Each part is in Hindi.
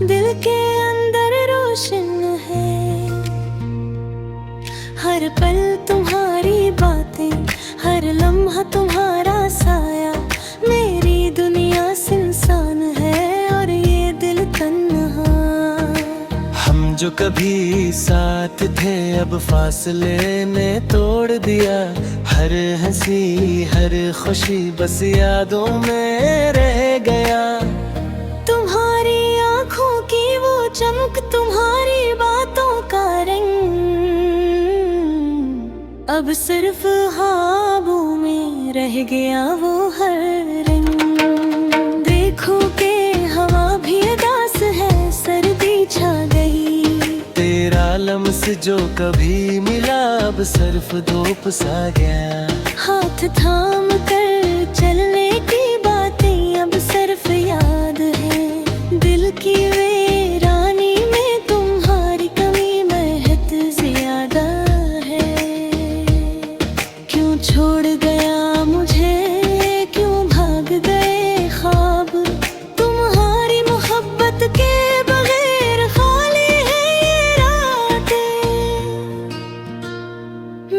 दिल के अंदर रोशन है। हर पल तुम्हारी बातें, हर लम्हा तुम्हारा साया। मेरी दुनिया सुनसान है और ये दिल तन्हा। हम जो कभी साथ थे अब फासले ने तोड़ दिया। हर हंसी हर खुशी बस यादों में रह गया। तुम्हारी आंखों की वो चमक, तुम्हारी बातों का रंग, अब सिर्फ ख्वाबों में रह गया वो हर रंग। देखो के हवा भी उदास है, सर्दी छा गई। तेरा लम्स जो कभी मिला अब सिर्फ धूप सा गया। हाथ थाम कर चलने की बातें अब सिर्फ याद है। दिल की वीरानी में तुम्हारी कमी महत ज्यादा है। क्यों छोड़ गया मुझे, क्यों भाग गए ख्वाब। तुम्हारी मोहब्बत के बगैर खाली है ये रातें।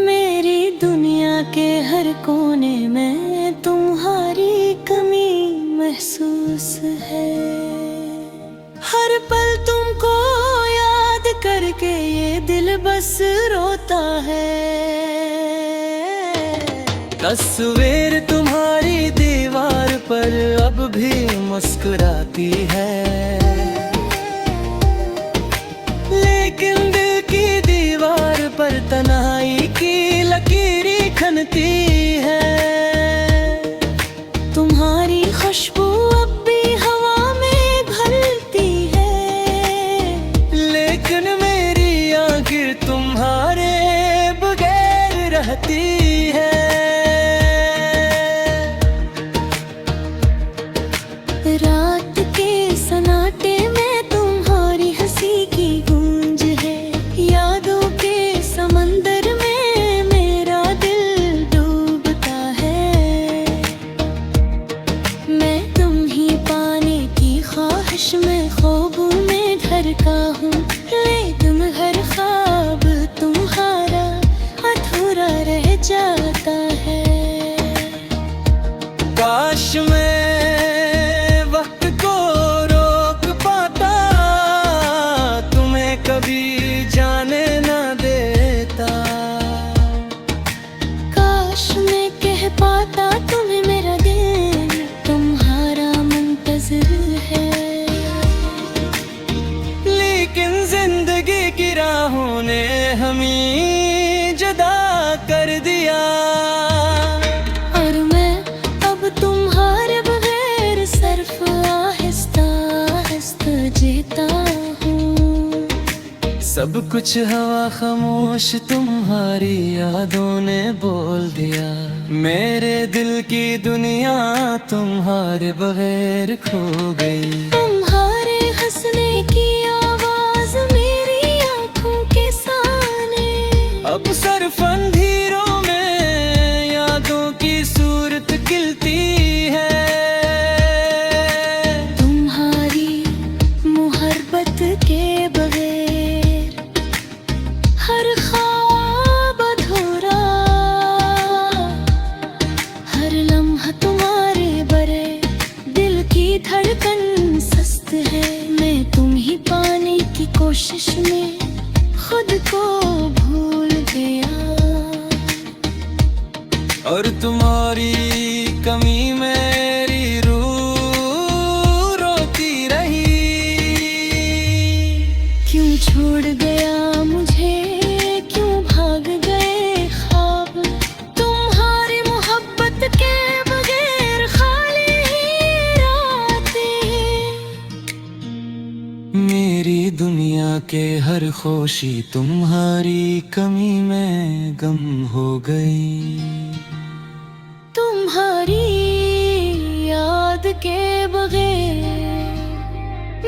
मेरी दुनिया के हर कोने में तुम्हारी कमी महसूस है। हर पल तुमको याद करके ये दिल बस रोता है। तस्वीर तुम्हारी दीवार पर अब भी मुस्कुराती है, लेकिन दिल की दीवार पर तन्हाई की लकीरें खनती है। तुम्हारी खुशबू अब भी हवा में घुलती है, लेकिन मेरी आंखें तुम्हारे बगैर रहती है। रात के सन्नाटे में तुम्हारी हंसी की गूंज है। यादों के समंदर में मेरा दिल डूबता है। मैं तुम ही पाने की ख्वाहिश में ख्वाबों में ढरका हूँ, लेकिन हर ख्वाब तुम्हारा अधूरा रह जाता है। काश मैं वक्त को रोक पाता, तुम्हें कभी जाने न देता। काश मैं कह पाता तुम्हें मेरा दिल तुम्हारा मुंतज़िर है। लेकिन जिंदगी की राहों ने हमें जुदा कर दिया। और मैं अब तुम्हारे बगैर सिर्फ आहिस्ता आहिस्ता जीता हूँ। सब कुछ हवा खामोश तुम्हारी यादों ने बोल दिया। मेरे दिल की दुनिया तुम्हारे बगैर खो गई। तुम्हारे हंसने की आवाज मेरी आंखों के सामने, अब सिर्फ अंधेरों में यादों की सूरत खिलती है। तुम्हारी मोहब्बत के बगैर हर ख्वाब अधूरा। हर लम्हा तुम्हारे बरे, दिल की धड़कन सस्त है। मैं तुम ही पाने की कोशिश में खुद को भूल गया। और तुम्हारी कमी मेरी रूह रोती रही। क्यों छोड़ गया मुझे, क्यों भाग गए ख्वाब। तुम्हारी मोहब्बत के बगैर खाली ही रातें। मेरी दुनिया के हर खुशी तुम्हारी कमी में गम हो गई। तुम्हारी याद के बगैर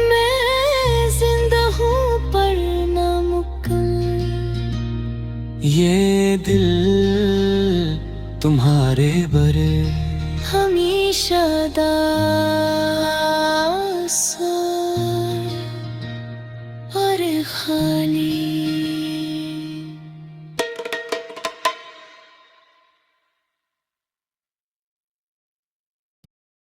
मैं जिंदा हूँ पर नामुकम्मल। ये दिल तुम्हारे बरे हमेशा दास खाली।